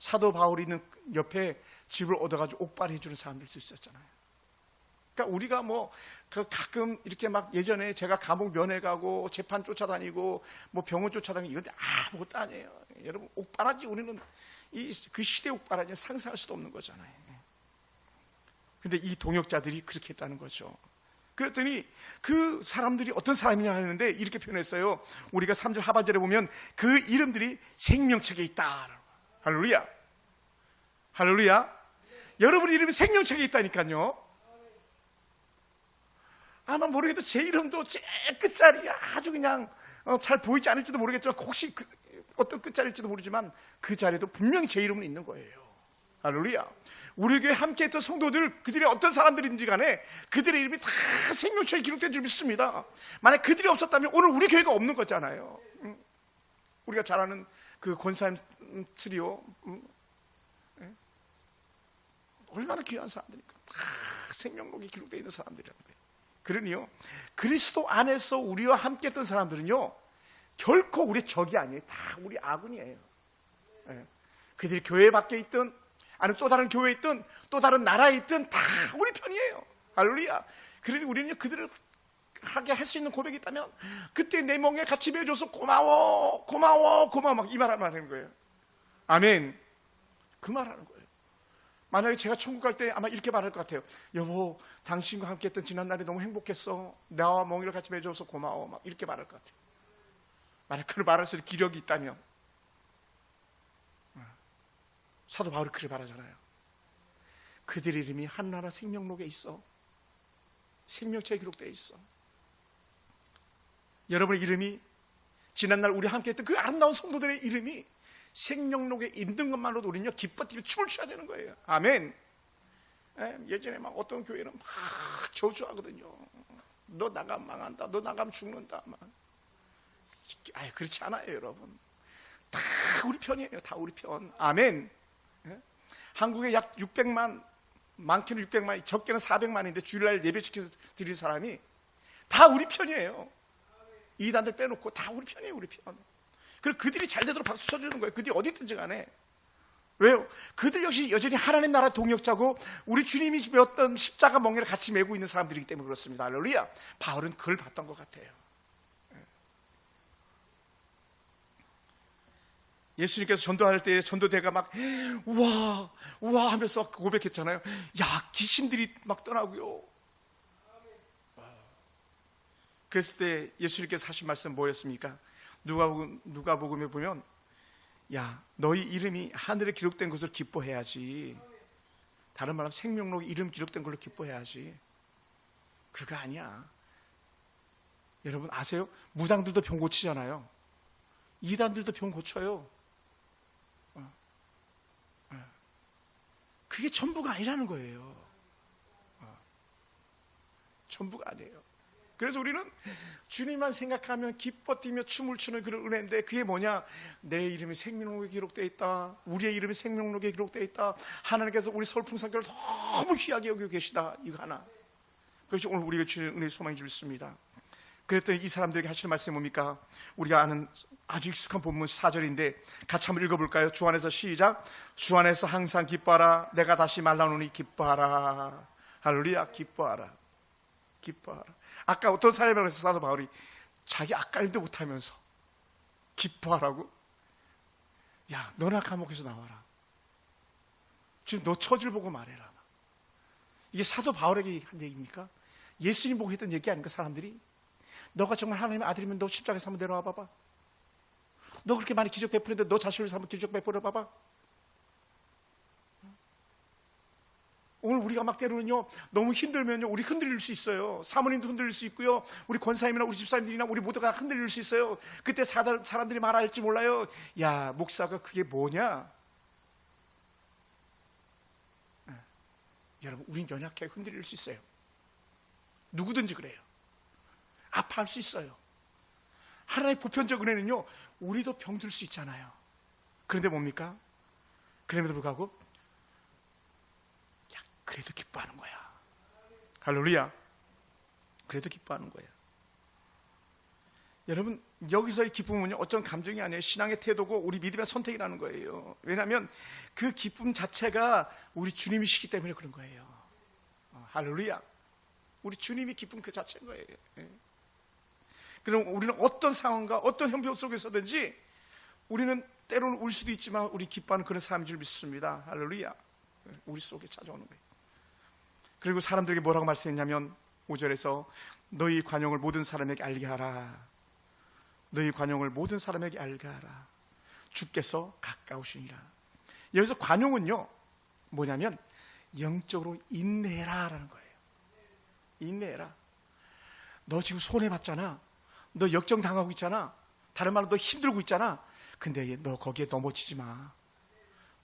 사도 바울이 있는 옆에 집을 얻어가지고 옥바리 해주는 사람들도 있었잖아요. 그러니까 우리가 가끔 이렇게 막, 예전에 제가 감옥 면회 가고 재판 쫓아다니고 병원 쫓아다니고 이건 아무것도 아니에요. 여러분, 옥바라지, 우리는 그 시대 옥바라지는 상상할 수도 없는 거잖아요. 근데 이 동역자들이 그렇게 했다는 거죠. 그랬더니 그 사람들이 어떤 사람이냐 하는데 이렇게 표현했어요. 우리가 3절 하반절에 보면 그 이름들이 생명책에 있다. 할렐루야. 할렐루야. 여러분 이름이 생명책에 있다니까요. 아마 모르겠도 제 이름도 제일 끝자리, 아주 그냥 잘 보이지 않을지도 모르겠지만, 혹시 어떤 끝자리일지도 모르지만 그 자리에도 분명히 제 이름은 있는 거예요. 할렐루야. 우리 교회 함께 했던 성도들, 그들이 어떤 사람들인지 간에 그들의 이름이 다 생명책에 기록된 줄 믿습니다. 만약 그들이 없었다면 오늘 우리 교회가 없는 거잖아요. 우리가 잘 아는 그 권사님 트리오, 얼마나 귀한 사람들입니까? 다 생명록에 기록되어 있는 사람들이라는 거예요. 그러니요, 그리스도 안에서 우리와 함께 했던 사람들은요, 결코 우리 적이 아니에요. 다 우리 아군이에요. 예. 그들이 교회 밖에 있든 아니면 또 다른 교회에 있든 또 다른 나라에 있든 다 우리 편이에요. 할렐루야. 그러니 우리는 그들을 하게 할 수 있는 고백이 있다면 그때 내 멍에 같이 매줘서 고마워 고마워 고마워 막 이 말 하는 거예요. 아멘. 그 말 하는 거예요. 만약에 제가 천국 갈 때 아마 이렇게 말할 것 같아요. 여보, 당신과 함께 했던 지난날이 너무 행복했어. 나와 멍이를 같이 매줘서 고마워. 막 이렇게 말할 것 같아요. 만약 그를 말할 수 있는 기력이 있다면. 사도 바울이 그를 말하잖아요. 그들 이름이 한나라 생명록에 있어. 생명책에 기록되어 있어. 여러분의 이름이 지난날 우리 함께 했던 그 아름다운 성도들의 이름이 생명록에 있는 것만으로도 우리는요 기뻐 뛰며 춤을 춰야 되는 거예요. 아멘. 예전에 막 어떤 교회는 막 저주하거든요. 너 나가면 망한다. 너 나가면 죽는다. 막. 그렇지 않아요, 여러분. 다 우리 편이에요. 다 우리 편. 아멘. 한국에 약 600만, 많게는 600만, 적게는 400만인데 주일날 예배 지켜 드리는 사람이 다 우리 편이에요. 이단들 빼놓고 다 우리 편이에요, 우리 편. 그리고 그들이 잘 되도록 박수 쳐주는 거예요. 그들이 어디 있든지 간에. 왜요? 그들 역시 여전히 하나님 나라 동역자고 우리 주님이 메었던 십자가 멍에를 같이 메고 있는 사람들이기 때문에 그렇습니다. 할렐루야. 바울은 그걸 봤던 것 같아요. 예수님께서 전도할 때 전도대가 막 우와 우와 하면서 고백했잖아요. 야, 귀신들이 막 떠나고요. 그랬을 때 예수님께서 하신 말씀 뭐였습니까? 누가복음에 보면 야, 너희 이름이 하늘에 기록된 것으로 기뻐해야지. 다른 말하면 생명록 이름 기록된 걸로 기뻐해야지. 그거 아니야. 여러분 아세요? 무당들도 병 고치잖아요. 이단들도 병 고쳐요. 그게 전부가 아니라는 거예요. 전부가 아니에요. 그래서 우리는 주님만 생각하면 기뻐 뛰며 춤을 추는 그런 은혜인데 그게 뭐냐? 내 이름이 생명록에 기록되어 있다. 우리의 이름이 생명록에 기록되어 있다. 하나님께서 우리 설풍산교를 너무 귀하게 여기고 계시다. 이거 하나. 그것이 오늘 우리가 주는 은혜의 소망인 줄 믿습니다. 그랬더니 이 사람들에게 하시는 말씀이 뭡니까? 우리가 아는 아주 익숙한 본문 4절인데 같이 한번 읽어볼까요? 주 안에서 시작. 주 안에서 항상 기뻐하라. 내가 다시 말라노니 기뻐하라. 할렐루야. 기뻐하라. 기뻐하라. 아까 어떤 사람이라고 해서 사도 바울이 자기 앞가림도 못하면서 기뻐하라고? 야, 너나 감옥에서 나와라. 지금 너 처지를 보고 말해라. 이게 사도 바울에게 한 얘기입니까? 예수님 보고 했던 얘기 아닙니까? 사람들이 너가 정말 하나님의 아들이면 너 십자가에서 한번 내려와 봐봐. 너 그렇게 많이 기적 베푸는데 너 자신을 위해서 한번 기적 베풀어 봐봐. 오늘 우리가 막 때로는요 너무 힘들면요 우리 흔들릴 수 있어요. 사모님도 흔들릴 수 있고요, 우리 권사님이나 우리 집사님들이나 우리 모두가 흔들릴 수 있어요. 그때 사람들이 말할지 몰라요. 야, 목사가 그게 뭐냐? 여러분, 우린 연약해 흔들릴 수 있어요. 누구든지 그래요. 아파할 수 있어요. 하나님의 보편적 은혜는요 우리도 병들 수 있잖아요. 그런데 뭡니까? 그럼에도 불구하고 야, 그래도 기뻐하는 거야. 할렐루야. 그래도 기뻐하는 거야. 여러분, 여기서의 기쁨은요 어떤 감정이 아니에요. 신앙의 태도고 우리 믿음의 선택이라는 거예요. 왜냐하면 그 기쁨 자체가 우리 주님이시기 때문에 그런 거예요. 할렐루야. 우리 주님이 기쁨 그 자체인 거예요. 그럼 우리는 어떤 상황과 어떤 형편 속에서든지 우리는 때로는 울 수도 있지만 우리 기뻐하는 그런 삶인 줄 믿습니다. 할렐루야. 우리 속에 찾아오는 거예요. 그리고 사람들에게 뭐라고 말씀했냐면 5절에서 너희 관용을 모든 사람에게 알게 하라. 너희 관용을 모든 사람에게 알게 하라. 주께서 가까우시니라. 여기서 관용은요 뭐냐면 영적으로 인내해라 라는 거예요. 인내해라. 너 지금 손해봤잖아. 너 역정당하고 있잖아. 다른 말로 너 힘들고 있잖아. 근데 너 거기에 넘어지지 마.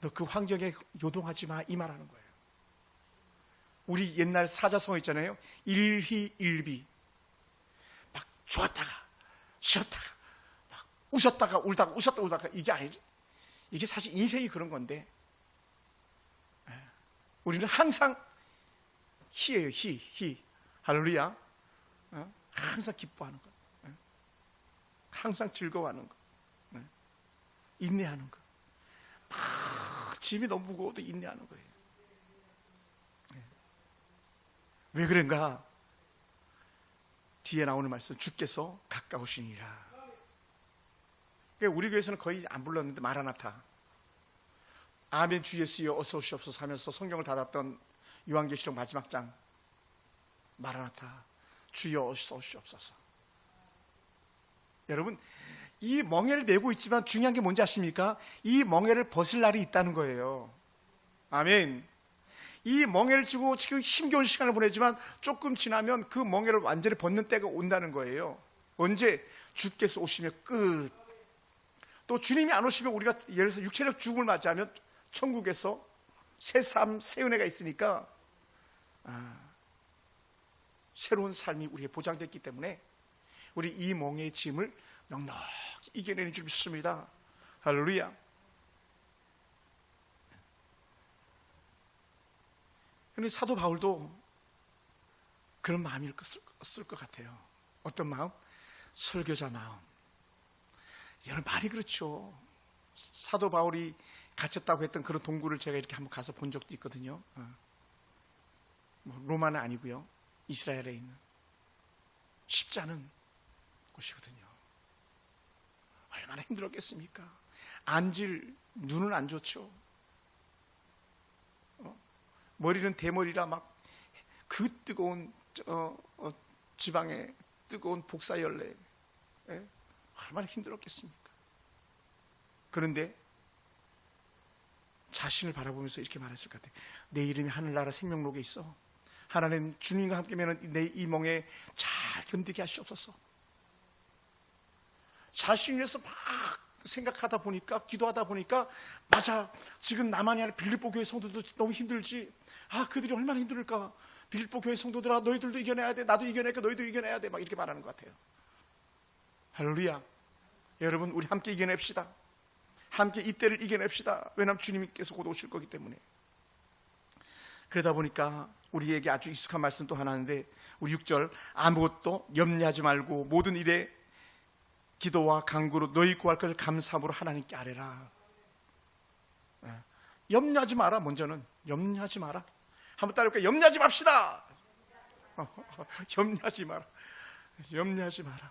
너 그 환경에 요동하지 마. 이 말하는 거예요. 우리 옛날 사자성어 있잖아요. 일희일비. 막 좋았다가 쉬었다가 막 웃었다가 울다가 웃었다가 울다가 이게 아니지. 이게 사실 인생이 그런 건데 우리는 항상 희예요. 희. 할렐루야. 항상 기뻐하는 것. 항상 즐거워하는 거, 네. 인내하는 거. 짐이 너무 무거워도 인내하는 거예요. 네. 왜 그런가? 뒤에 나오는 말씀, 주께서 가까우시니라. 우리 교회에서는 거의 안 불렀는데 마라나타, 아멘 주 예수여 어서 오시옵소서 하면서 성경을 닫았던 요한계시록 마지막 장, 마라나타 주여 어서 오시옵소서. 여러분, 이 멍에를 메고 있지만 중요한 게 뭔지 아십니까? 이 멍에를 벗을 날이 있다는 거예요. 아멘. 이 멍에를 쥐고 지금 힘겨운 시간을 보내지만 조금 지나면 그 멍에를 완전히 벗는 때가 온다는 거예요. 언제? 주께서 오시면 끝. 또 주님이 안 오시면 우리가 예를 들어서 육체적 죽음을 맞이하면 천국에서 새 삶, 새 은혜가 있으니까 새로운 삶이 우리에게 보장됐기 때문에 우리 이 멍에의 짐을 넉넉히 이겨내는 줄 믿습니다. 할렐루야. 그런데 사도 바울도 그런 마음일 것 같아요. 어떤 마음? 설교자 마음. 여러분, 말이 그렇죠. 사도 바울이 갇혔다고 했던 그런 동굴을 제가 이렇게 한번 가서 본 적도 있거든요. 로마는 아니고요, 이스라엘에 있는 쉽지 않은 곳이거든요. 얼마나 힘들었겠습니까? 앉을 눈은 안 좋죠. 머리는 대머리라 막 그 뜨거운 지방에 뜨거운 복사열레, 얼마나 힘들었겠습니까? 그런데 자신을 바라보면서 이렇게 말했을 것 같아요. 내 이름이 하늘나라 생명록에 있어. 하나님 주님과 함께면 내 이 멍에 잘 견디게 하시옵소서. 자신을 위해서 막 생각하다 보니까, 기도하다 보니까, 맞아, 지금 나만이 아니라 빌립보 교회 성도들도 너무 힘들지. 그들이 얼마나 힘들까. 빌립보 교회 성도들아, 너희들도 이겨내야 돼. 나도 이겨내니까 너희도 이겨내야 돼. 막 이렇게 말하는 것 같아요. 할렐루야. 여러분, 우리 함께 이겨냅시다. 함께 이때를 이겨냅시다. 왜냐하면 주님께서 곧 오실 거기 때문에. 그러다 보니까 우리에게 아주 익숙한 말씀 또 하나 하는데, 우리 6절, 아무것도 염려하지 말고 모든 일에 기도와 간구로 너희 구할 것을 감사함으로 하나님께 아뢰라. 염려하지 마라. 먼저는 염려하지 마라. 한번 따라해볼까요? 염려하지 맙시다. 염려하지 마라. 염려하지 마라.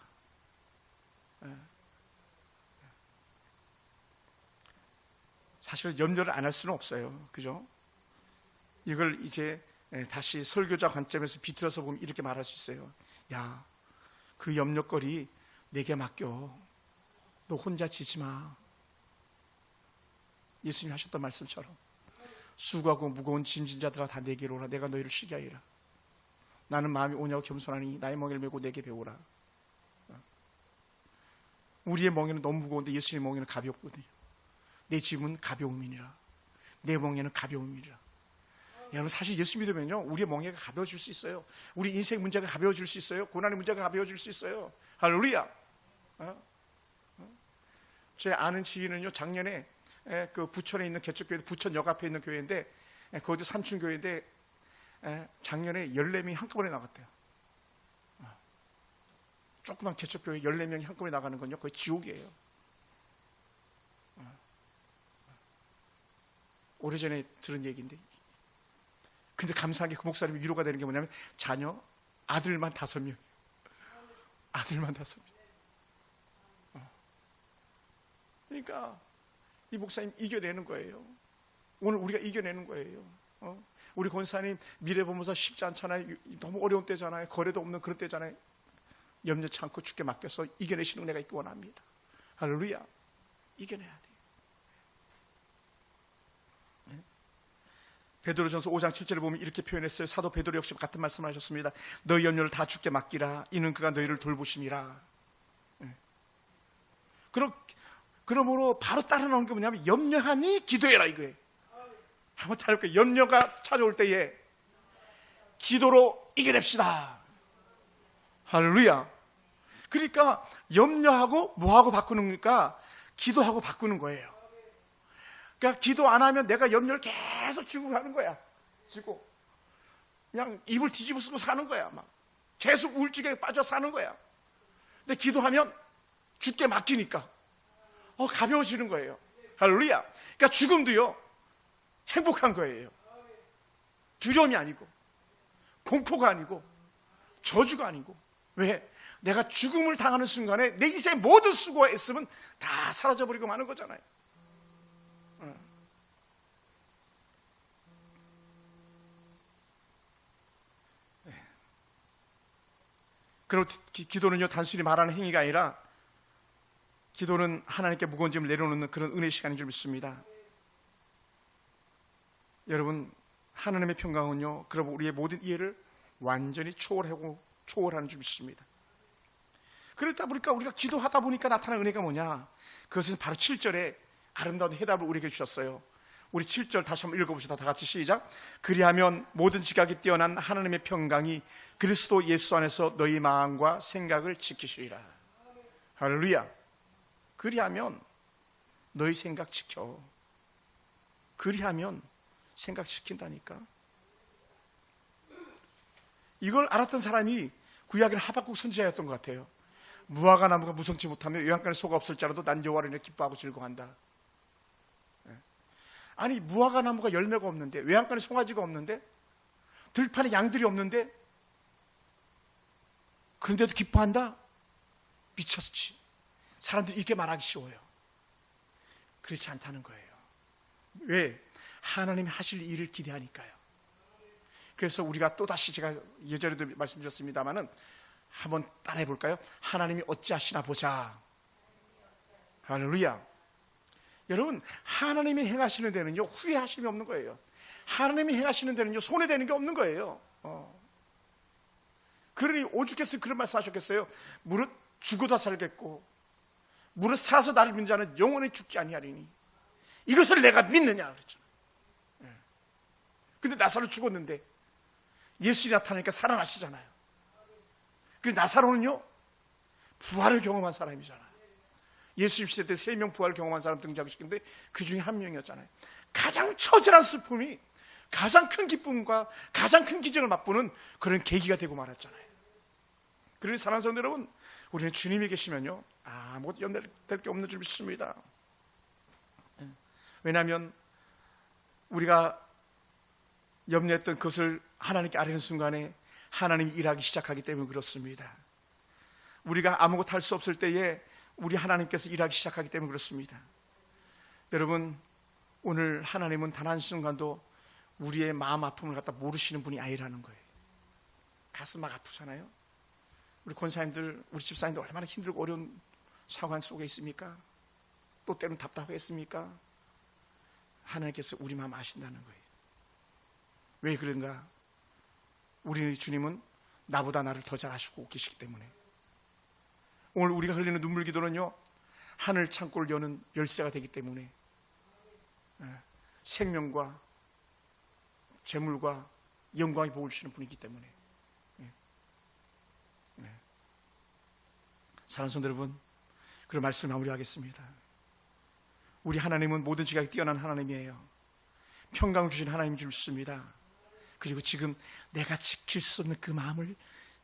사실 염려를 안 할 수는 없어요. 그죠? 이걸 이제 다시 설교자 관점에서 비틀어서 보면 이렇게 말할 수 있어요. 야, 그 염려거리 내게 맡겨. 너 혼자 지지 마. 예수님이 하셨던 말씀처럼 수고하고 무거운 짐진 자들아 다 내게로 오라. 내가 너희를 쉬게 하리라. 나는 마음이 오냐고 겸손하니 나의 멍에를 메고 내게 배우라. 우리의 멍에는 너무 무거운데 예수님의 멍에는 가볍거든요. 내 짐은 가벼움이니라. 내 멍에는 가벼움이니라. 여러분, 사실 예수 믿으면요, 우리의 멍에가 가벼워질 수 있어요. 우리 인생 문제가 가벼워질 수 있어요. 고난의 문제가 가벼워질 수 있어요. 할렐루야. 제 아는 지인은요, 작년에 그 부천에 있는 개척교회, 부천역 앞에 있는 교회인데, 거기도 삼층교회인데, 작년에 14명이 한꺼번에 나갔대요. 조그만 개척교회 14명이 한꺼번에 나가는 건요, 거의 지옥이에요. 오래전에 들은 얘기인데, 근데 감사하게 그 목사님이 위로가 되는 게 뭐냐면, 자녀, 아들만 5명. 아들만 5명. 그러니까 이 목사님 이겨내는 거예요. 오늘 우리가 이겨내는 거예요. 우리 권사님 미래 보면서 쉽지 않잖아요. 너무 어려운 때잖아요. 거래도 없는 그런 때잖아요. 염려치 않고 주께 맡겨서 이겨내시는 은혜가 있기 원합니다. 할렐루야. 이겨내야 돼요. 베드로전서 5장 7절을 보면 이렇게 표현했어요. 사도 베드로 역시 같은 말씀을 하셨습니다. 너희 염려를 다 주께 맡기라. 이는 그가 너희를 돌보심이라. 그러므로 바로 따라 나오는 게 뭐냐면, 염려하니 기도해라 이거예요. 한번 따라볼게요. 염려가 찾아올 때에 기도로 이겨냅시다. 할렐루야. 그러니까 염려하고 뭐하고 바꾸는 거니까 기도하고 바꾸는 거예요. 그러니까 기도 안 하면 내가 염려를 계속 쥐고 가는 거야. 쥐고 그냥 입을 뒤집어 쓰고 사는 거야. 막 계속 우울증에 빠져 사는 거야. 근데 기도하면 주께 맡기니까 가벼워지는 거예요. 할렐루야. 그러니까 죽음도요, 행복한 거예요. 두려움이 아니고, 공포가 아니고, 저주가 아니고. 왜? 내가 죽음을 당하는 순간에 내 인생의 모든 수고와 애씀은 다 사라져버리고 마는 거잖아요. 그리고 기도는요, 단순히 말하는 행위가 아니라 기도는 하나님께 무거운 짐을 내려놓는 그런 은혜의 시간인 줄 믿습니다. 여러분, 하나님의 평강은요, 그럼 우리의 모든 이해를 완전히 초월하는 줄 믿습니다. 그러다 보니까 우리가 기도하다 보니까 나타나는 은혜가 뭐냐? 그것은 바로 7절에 아름다운 해답을 우리에게 주셨어요. 우리 7절 다시 한번 읽어봅시다. 다 같이 시작. 그리하면 모든 지각이 뛰어난 하나님의 평강이 그리스도 예수 안에서 너희 마음과 생각을 지키시리라. 할렐루야. 그리하면 너희 생각 지켜. 그리하면 생각 지킨다니까. 이걸 알았던 사람이 구약의 하박국 선지자였던 것 같아요. 무화과 나무가 무성치 못하며 외양간에 소가 없을지라도 난 여호와를 인해 기뻐하고 즐거워한다. 아니, 무화과 나무가 열매가 없는데, 외양간에 송아지가 없는데, 들판에 양들이 없는데, 그런데도 기뻐한다? 미쳤지. 사람들이 이렇게 말하기 쉬워요. 그렇지 않다는 거예요. 왜? 하나님이 하실 일을 기대하니까요. 그래서 우리가 또다시, 제가 예전에도 말씀드렸습니다마는 한번 따라해 볼까요? 하나님이 어찌하시나 보자. 할렐루야. 여러분, 하나님이 행하시는 데는요, 후회하심이 없는 거예요. 하나님이 행하시는 데는요, 손해되는 게 없는 거예요. 그러니 오죽했으면 그런 말씀 하셨겠어요? 무릇 죽어도 살겠고 무릇 살아서 나를 믿는 자는 영원히 죽지 아니하리니 이것을 내가 믿느냐 그랬잖아요. 근데 나사로 죽었는데 예수님이 나타나니까 살아나시잖아요. 그리고 나사로는요, 부활을 경험한 사람이잖아요. 예수님 시대 때 3명 부활을 경험한 사람 등장시키는데 그 중에 한 명이었잖아요. 가장 처절한 슬픔이 가장 큰 기쁨과 가장 큰 기적을 맛보는 그런 계기가 되고 말았잖아요. 그러니 사랑하는 성도 여러분, 우리는 주님이 계시면요, 아무것도 염려될 게 없는 줄 믿습니다. 왜냐하면 우리가 염려했던 것을 하나님께 아뢰는 순간에 하나님이 일하기 시작하기 때문에 그렇습니다. 우리가 아무것도 할 수 없을 때에 우리 하나님께서 일하기 시작하기 때문에 그렇습니다. 여러분, 오늘 하나님은 단 한순간도 우리의 마음 아픔을 갖다 모르시는 분이 아니라는 거예요. 가슴 막 아프잖아요. 우리 권사님들, 우리 집사님들 얼마나 힘들고 어려운 상황 속에 있습니까? 또 때로는 답답했습니까? 하나님께서 우리 마음 아신다는 거예요. 왜 그런가? 우리 주님은 나보다 나를 더 잘 아시고 계시기 때문에. 오늘 우리가 흘리는 눈물 기도는요, 하늘 창고를 여는 열쇠가 되기 때문에 생명과 재물과 영광이 복을 주시는 분이기 때문에. 사랑하는 성도 여러분, 그런 말씀을 마무리하겠습니다. 우리 하나님은 모든 지각이 뛰어난 하나님이에요. 평강을 주신 하나님인 줄 믿습니다. 그리고 지금 내가 지킬 수 없는 그 마음을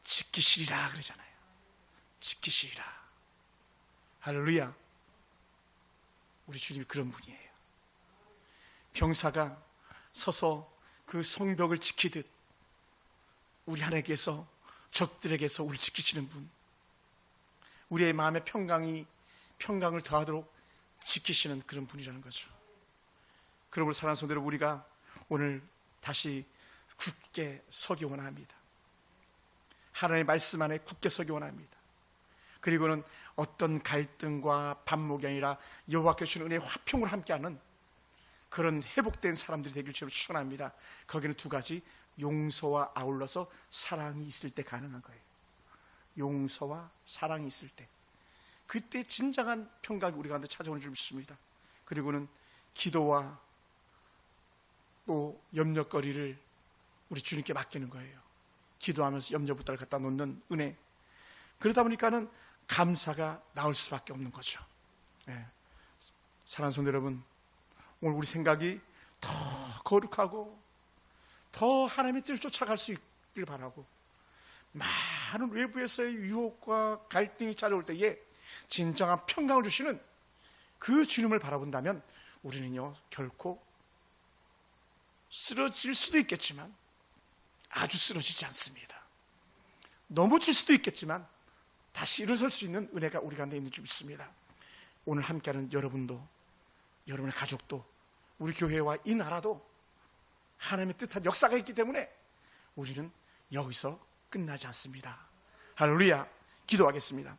지키시리라 그러잖아요. 지키시리라. 할렐루야. 우리 주님이 그런 분이에요. 병사가 서서 그 성벽을 지키듯 우리 하나님께서 적들에게서 우리를 지키시는 분, 우리의 마음의 평강을 더하도록 지키시는 그런 분이라는 거죠. 그러므로 사랑하는 성도 여러분, 우리가 오늘 다시 굳게 서기 원합니다. 하나님의 말씀 안에 굳게 서기 원합니다. 그리고는 어떤 갈등과 반목이 아니라 여호와께서 주시는 은혜의 화평을 함께하는 그런 회복된 사람들이 되길 주로 추천합니다. 거기는 두 가지, 용서와 아울러서 사랑이 있을 때 가능한 거예요. 용서와 사랑이 있을 때, 그때 진정한 평강이 우리 가운데 찾아오는 줄 믿습니다. 그리고는 기도와 또 염려거리를 우리 주님께 맡기는 거예요. 기도하면서 염려부터를 갖다 놓는 은혜. 그러다 보니까는 감사가 나올 수밖에 없는 거죠. 사랑하는 성도 여러분, 오늘 우리 생각이 더 거룩하고 더 하나님의 뜻을 쫓아갈 수 있길 바라고, 많은 외부에서의 유혹과 갈등이 찾아올 때에 진정한 평강을 주시는 그 주님을 바라본다면 우리는요 결코 쓰러질 수도 있겠지만 아주 쓰러지지 않습니다. 넘어질 수도 있겠지만 다시 일어설 수 있는 은혜가 우리 가운데 있는 줄 믿습니다. 오늘 함께하는 여러분도, 여러분의 가족도, 우리 교회와 이 나라도 하나님의 뜻한 역사가 있기 때문에 우리는 여기서 끝나지 않습니다. 할렐루야. 기도하겠습니다.